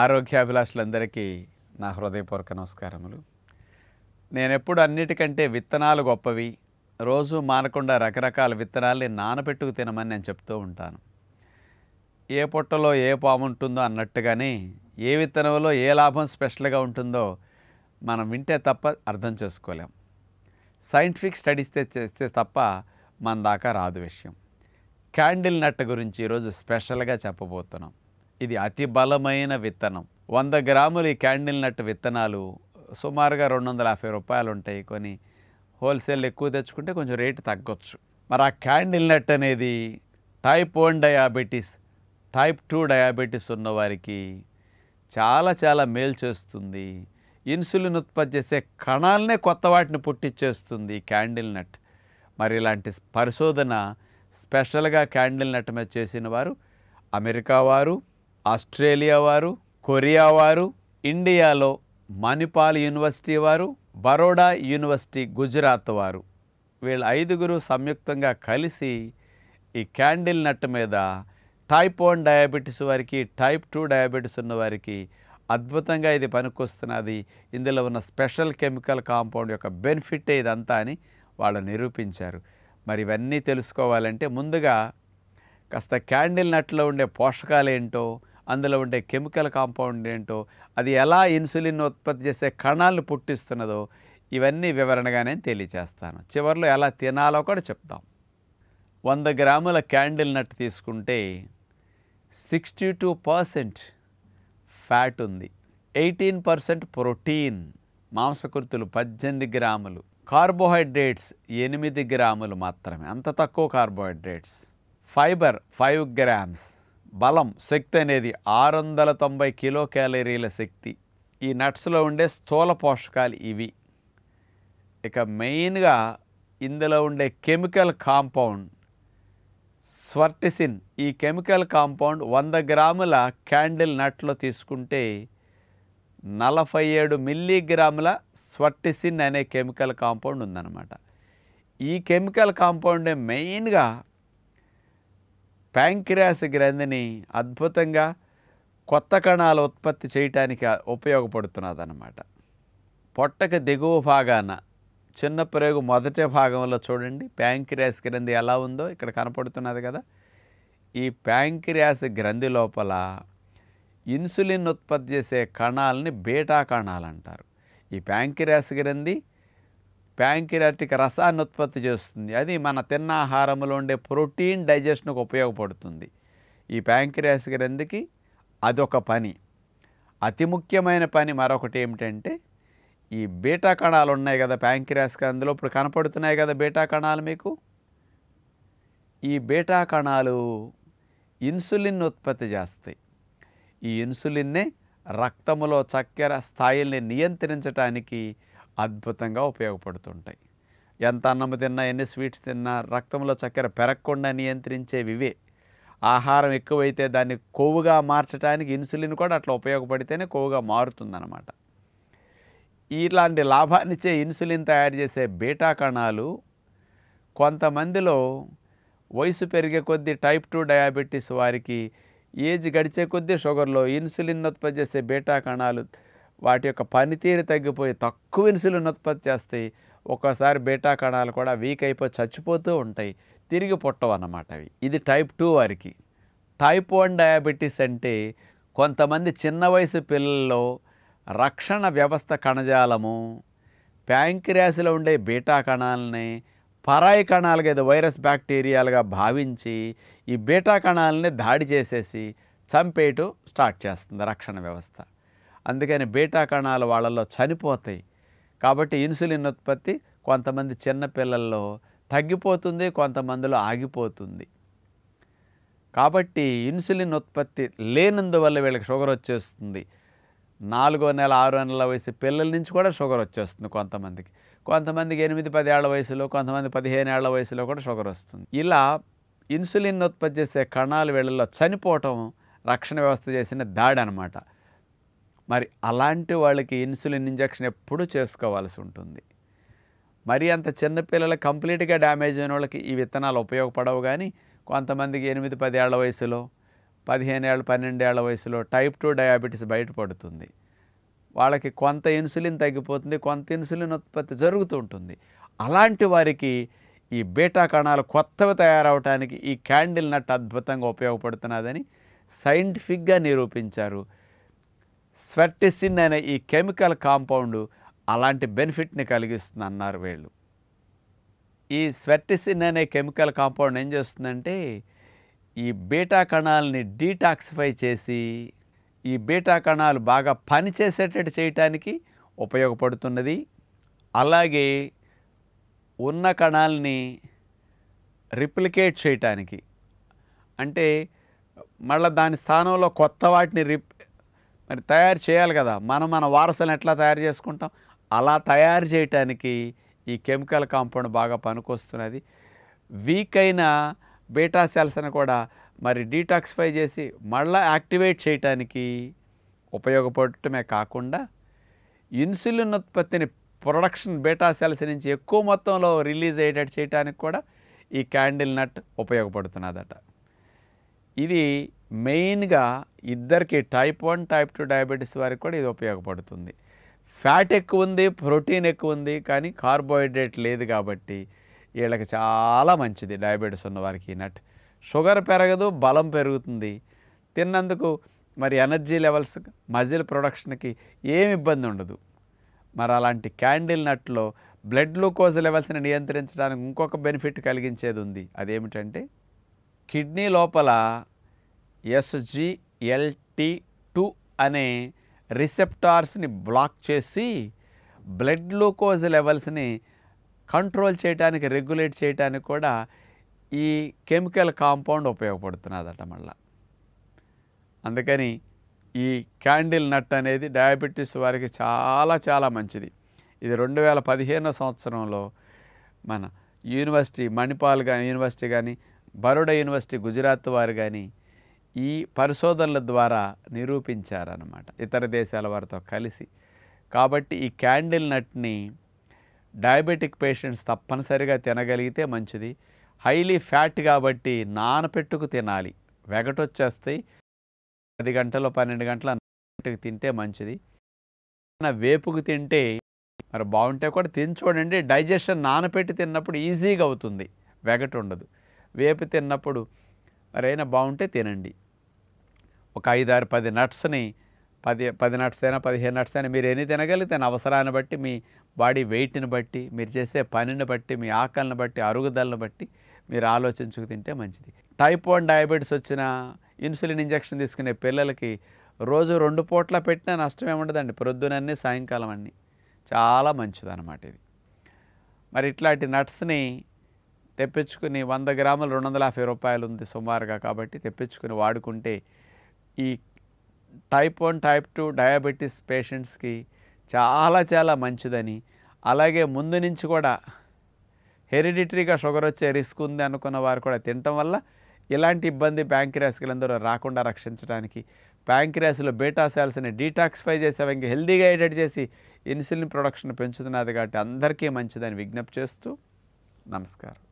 ఆరోగ్యాభిలాషులందరికీ నా హృదయపూర్వక నమస్కారములు. నేనెప్పుడు అన్నిటికంటే విత్తనాలు గొప్పవి, రోజు మానకుండా రకరకాల విత్తనాల్ని నానబెట్టుకు తినమని నేను చెప్తూ ఉంటాను. ఏ పొట్టలో ఏ పాము ఉంటుందో అన్నట్టుగానే ఏ విత్తనంలో ఏ లాభం స్పెషల్గా ఉంటుందో మనం వింటే తప్ప అర్థం చేసుకోలేం. సైంటిఫిక్ స్టడీస్ చేస్తే తప్ప మన దాకా రాదు విషయం. క్యాండిల్ నట్ గురించి ఈరోజు స్పెషల్గా చెప్పబోతున్నాం. ఇది అతి బలమైన విత్తనం. 100 గ్రాములు ఈ క్యాండిల్ నట్ విత్తనాలు సుమారుగా 250 రూపాయలు ఉంటాయి. కొన్ని హోల్సేల్ ఎక్కువ తెచ్చుకుంటే కొంచెం రేటు తగ్గొచ్చు. మరి ఆ క్యాండిల్ నట్ అనేది టైప్ 1 డయాబెటీస్, టైప్ 2 డయాబెటీస్ ఉన్నవారికి చాలా మేలు చేస్తుంది. ఇన్సులిన్ ఉత్పత్తి చేసే కణాలనే కొత్త వాటిని పుట్టించేస్తుంది క్యాండిల్ నట్. మరి ఇలాంటి పరిశోధన స్పెషల్గా క్యాండిల్ నట్ మీద చేసిన వారు అమెరికా వారు, ఆస్ట్రేలియా వారు, కొరియా వారు, ఇండియాలో మణిపాల్ యూనివర్సిటీ వారు, బరోడా యూనివర్సిటీ గుజరాత్ వారు, వీళ్ళ 5గురు సంయుక్తంగా కలిసి ఈ క్యాండిల్ నట్ మీద టైప్ 1 డయాబెటీస్ వారికి, టైప్ 2 డయాబెటీస్ ఉన్నవారికి అద్భుతంగా ఇది పనికొస్తున్నది. ఇందులో ఉన్న స్పెషల్ కెమికల్ కాంపౌండ్ యొక్క బెనిఫిట్ ఇదంతా అని వాళ్ళు నిరూపించారు. మరి ఇవన్నీ తెలుసుకోవాలంటే ముందుగా కాస్త క్యాండిల్ నట్లో ఉండే పోషకాలు ఏంటో, అందులో ఉండే కెమికల్ కాంపౌండ్ ఏంటో, అది ఎలా ఇన్సులిన్ ఉత్పత్తి చేసే కణాలను పుట్టిస్తున్నదో ఇవన్నీ వివరణగా నేను తెలియచేస్తాను. చివరిలో ఎలా తినాలో కూడా చెప్తాం. 100 గ్రాముల క్యాండిల్ నట్ తీసుకుంటే 62% ఫ్యాట్ ఉంది, 18% ప్రోటీన్, మాంసకృతులు 18 గ్రాములు, కార్బోహైడ్రేట్స్ 8 గ్రాములు మాత్రమే, అంత తక్కువ కార్బోహైడ్రేట్స్, ఫైబర్ 5 గ్రామ్స్, బలం శక్తి అనేది 690 కిలో క్యాలరీల శక్తి. ఈ నట్స్లో ఉండే స్థూల పోషకాలు ఇవి. ఇక మెయిన్గా ఇందులో ఉండే కెమికల్ కాంపౌండ్ స్వర్టిసిన్. ఈ కెమికల్ కాంపౌండ్ 100 గ్రాముల క్యాండిల్ నట్లో తీసుకుంటే 47 మిల్లీగ్రాముల స్వర్టిసిన్ అనే కెమికల్ కాంపౌండ్ ఉందన్నమాట. ఈ కెమికల్ కాంపౌండే మెయిన్గా ప్యాంక్రియాస్ గ్రంథిని అద్భుతంగా కొత్త కణాలు ఉత్పత్తి చేయటానికి ఉపయోగపడుతున్నది అన్నమాట. పొట్టకి దిగువ భాగాన చిన్న ప్రేగు మొదటి భాగంలో చూడండి ప్యాంక్రియాస్ గ్రంథి ఎలా ఉందో ఇక్కడ కనపడుతున్నది కదా. ఈ ప్యాంక్రియాస్ గ్రంథి లోపల ఇన్సులిన్ ఉత్పత్తి చేసే కణాలని బీటా కణాలు అంటారు. ఈ ప్యాంక్రియాస్ గ్రంథి ప్యాంక్రియాటిక్ రసాన్ని ఉత్పత్తి చేస్తుంది. అది మన తిన్న ఆహారంలో ఉండే ప్రోటీన్ డైజెషన్కు ఉపయోగపడుతుంది. ఈ ప్యాంక్రియాస్ గ్రంథికి అదొక పని. అతి ముఖ్యమైన పని మరొకటి ఏమిటంటే ఈ బీటా కణాలు ఉన్నాయి కదా ప్యాంక్రియాస్ గ్రంథిలో, ఇప్పుడు కనపడుతున్నాయి కదా బీటా కణాలు మీకు. ఈ బీటా కణాలు ఇన్సులిన్ ఉత్పత్తి చేస్తాయి. ఈ ఇన్సులిన్నే రక్తంలో చక్కెర స్థాయిల్ని నియంత్రించడానికి అద్భుతంగా ఉపయోగపడుతుంటాయి. ఎంత అన్నం తిన్నా, ఎన్ని స్వీట్స్ తిన్నా రక్తంలో చక్కెర పెరగకుండా నియంత్రించేవి ఇవే. ఆహారం ఎక్కువైతే దాన్ని కొవ్వుగా మార్చడానికి ఇన్సులిన్ కూడా అట్లా ఉపయోగపడితేనే కొవ్వుగా మారుతుందన్నమాట. ఇలాంటి లాభాన్నిచ్చే ఇన్సులిన్ తయారు చేసే బీటా కణాలు కొంతమందిలో వయసు పెరిగే కొద్దీ టైప్ 2 డయాబెటీస్ వారికి ఏజ్ గడిచే కొద్దీ షుగర్లో ఇన్సులిన్ ఉత్పత్తి చేసే బీటా కణాలు వాటి యొక్క పనితీరు తగ్గిపోయి తక్కువ ఇన్సులిన్ ఉత్పత్తి చేస్తాయి. ఒక్కోసారి బీటా కణాలు కూడా వీక్ అయిపోయి చచ్చిపోతూ ఉంటాయి, తిరిగి పుట్టవు అన్నమాట అవి. ఇది టైప్ 2 వారికి. టైప్ 1 డయాబెటీస్ అంటే కొంతమంది చిన్న వయసు పిల్లల్లో రక్షణ వ్యవస్థ కణజాలము ప్యాంక్రియాస్లో ఉండే బీటా కణాలని పరాయి కణాలుగా ఏదో వైరస్ బ్యాక్టీరియాలుగా భావించి ఈ బీటా కణాలని దాడి చేసేసి చంపేయటం స్టార్ట్ చేస్తుంది రక్షణ వ్యవస్థ. అందుకని బీటా కణాలు వాళ్ళల్లో చనిపోతాయి. కాబట్టి ఇన్సులిన్ ఉత్పత్తి కొంతమంది చిన్నపిల్లల్లో తగ్గిపోతుంది, కొంతమందిలో ఆగిపోతుంది. కాబట్టి ఇన్సులిన్ ఉత్పత్తి లేనందువల్ల వీళ్ళకి షుగర్ వచ్చేస్తుంది. 4వ నెల 6వ నెలల వయసు పిల్లల నుంచి కూడా షుగర్ వచ్చేస్తుంది కొంతమందికి. కొంతమందికి 8-10 ఏళ్ల వయసులో, కొంతమంది 15 ఏళ్ల వయసులో కూడా షుగర్ వస్తుంది. ఇలా ఇన్సులిన్ ఉత్పత్తి చేసే కణాలు వీళ్ళల్లో చనిపోవటం రక్షణ వ్యవస్థ చేసిన దాడి అన్నమాట. మరి అలాంటి వాళ్ళకి ఇన్సులిన్ ఇంజెక్షన్ ఎప్పుడూ చేసుకోవాల్సి ఉంటుంది. మరి అంత చిన్నపిల్లలకి కంప్లీట్గా డ్యామేజ్ అయిన వాళ్ళకి ఈ విత్తనాలు ఉపయోగపడవు. కానీ కొంతమందికి 8-10 ఏళ్ల వయసులో 15 ఏళ్ళ 12 ఏళ్ల వయసులో టైప్ 2 డయాబెటీస్ బయటపడుతుంది. వాళ్ళకి కొంత ఇన్సులిన్ తగ్గిపోతుంది, కొంత ఇన్సులిన్ ఉత్పత్తి జరుగుతూ ఉంటుంది. అలాంటి వారికి ఈ బీటా కణాలు కొత్తవి తయారవటానికి ఈ క్యాండిల్ నట్ అద్భుతంగా ఉపయోగపడుతున్నదని సైంటిఫిక్గా నిరూపించారు. స్వెర్టిసిన్ అనే ఈ కెమికల్ కాంపౌండ్ అలాంటి బెనిఫిట్ని కలిగిస్తుంది అన్నారు వీళ్ళు. ఈ స్వెర్టిసిన్ అనే కెమికల్ కాంపౌండ్ ఏం చేస్తుందంటే ఈ బీటా కణాలని డీటాక్సిఫై చేసి ఈ బీటా కణాలు బాగా పనిచేసేటట్టు చేయటానికి ఉపయోగపడుతున్నది. అలాగే ఉన్న కణాలని రిప్లికేట్ చేయటానికి, అంటే మళ్ళీ దాని స్థానంలో కొత్త వాటిని మరి తయారు చేయాలి కదా. మన వారసులను ఎట్లా తయారు చేసుకుంటాం, అలా తయారు చేయటానికి ఈ కెమికల్ కాంపౌండ్ బాగా పనికొస్తున్నది. వీక్ అయిన బీటా సెల్స్ని కూడా మరి డీటాక్సిఫై చేసి మళ్ళీ యాక్టివేట్ చేయటానికి ఉపయోగపడటమే కాకుండా ఇన్సులిన్ ఉత్పత్తిని ప్రొడక్షన్ బీటా సెల్స్ నుంచి ఎక్కువ మొత్తంలో రిలీజ్ అయ్యేటట్టు చేయడానికి కూడా ఈ క్యాండిల్ నట్ ఉపయోగపడుతున్నదట. ఇది మెయిన్గా ఇద్దరికి టైప్ 1 టైప్ 2 డయాబెటీస్ వారికి కూడా ఇది ఉపయోగపడుతుంది. ఫ్యాట్ ఎక్కువ ఉంది, ప్రోటీన్ ఎక్కువ ఉంది, కానీ కార్బోహైడ్రేట్ లేదు కాబట్టి వీళ్ళకి చాలా మంచిది. డయాబెటీస్ ఉన్నవారికి ఈ నట్ షుగర్ పెరగదు, బలం పెరుగుతుంది. తిన్నందుకు మరి ఎనర్జీ లెవెల్స్, మజిల్ ప్రొడక్షన్కి ఏమి ఇబ్బంది ఉండదు. మరి అలాంటి క్యాండిల్ నట్లో బ్లడ్ గ్లూకోజ్ లెవెల్స్ని నియంత్రించడానికి ఇంకొక బెనిఫిట్ కలిగించేది ఉంది. అదేమిటంటే కిడ్నీ లోపల SGLT2 అనే రిసెప్టార్స్ని బ్లాక్ చేసి బ్లడ్ గ్లూకోజ్ లెవెల్స్ని కంట్రోల్ చేయడానికి, రెగ్యులేట్ చేయడానికి కూడా ఈ కెమికల్ కాంపౌండ్ ఉపయోగపడుతున్నదట మళ్ళా. అందుకని ఈ క్యాండిల్ నట్ అనేది డయాబెటీస్ వారికి చాలా చాలా మంచిది. ఇది 2015 సంవత్సరంలో మన యూనివర్సిటీ మణిపాల్ యూనివర్సిటీ కానీ, బరోడా యూనివర్సిటీ గుజరాత్ వారు కానీ ఈ పరిశోధనల ద్వారా నిరూపించారన్నమాట, ఇతర దేశాల వారితో కలిసి. కాబట్టి ఈ క్యాండిల్ నట్ని డయాబెటిక్ పేషెంట్స్ తప్పనిసరిగా తినగలిగితే మంచిది. హైలీ ఫ్యాట్ కాబట్టి నానపెట్టుకు తినాలి, వెగటొచ్చేస్తాయి. 10 గంటలు 12 గంటల నానపెట్టుకు తింటే మంచిది. వేపుకు తింటే మరి బాగుంటే కూడా తిని చూడండి. డైజెషన్ నానపెట్టి తిన్నప్పుడు ఈజీగా అవుతుంది, వెగట ఉండదు. వేపు తిన్నప్పుడు మరైనా బాగుంటే తినండి. ఒక 5-6-10 నట్స్ని 10 నట్స్ అయినా 15 నట్స్ అయినా మీరు ఎన్ని తినగలిగితే అవసరాన్ని బట్టి, మీ బాడీ వెయిట్ని బట్టి, మీరు చేసే పనిని బట్టి, మీ ఆకలిని బట్టి, అరుగుదలను బట్టి మీరు ఆలోచించుకు తింటే మంచిది. టైప్ 1 డయాబెటీస్ వచ్చిన ఇన్సులిన్ ఇంజెక్షన్ తీసుకునే పిల్లలకి రోజు 2 పూట్ల పెట్టినా నష్టం ఏముండదండి. ప్రొద్దునన్నీ సాయంకాలం అన్నీ చాలా మంచిదన్నమాట ఇది. మరి ఇట్లాంటి నట్స్ని తెప్పించుకుని 100 గ్రాములు 250 రూపాయలు ఉంది సుమారుగా, కాబట్టి తెప్పించుకుని వాడుకుంటే ఈ టైప్ 1 టైప్ 2 డయాబెటీస్ పేషెంట్స్కి చాలా చాలా మంచిదని, అలాగే ముందు నుంచి కూడా హెరిడిటరీగా షుగర్ వచ్చే రిస్క్ ఉంది అనుకున్న వారు కూడా తినటం వల్ల ఇలాంటి ఇబ్బంది ప్యాంక్రియాస్కి రాకుండా రక్షించడానికి, ప్యాంక్రియాస్లో బీటా సెల్స్ని డీటాక్సిఫై చేసి అవి ఇంకా హెల్దీగా అయ్యేటట్టు చేసి ఇన్సులిన్ ప్రొడక్షన్ పెంచుతున్నది. కాబట్టి అందరికీ మంచిదని విజ్ఞప్తి చేస్తూ నమస్కారం.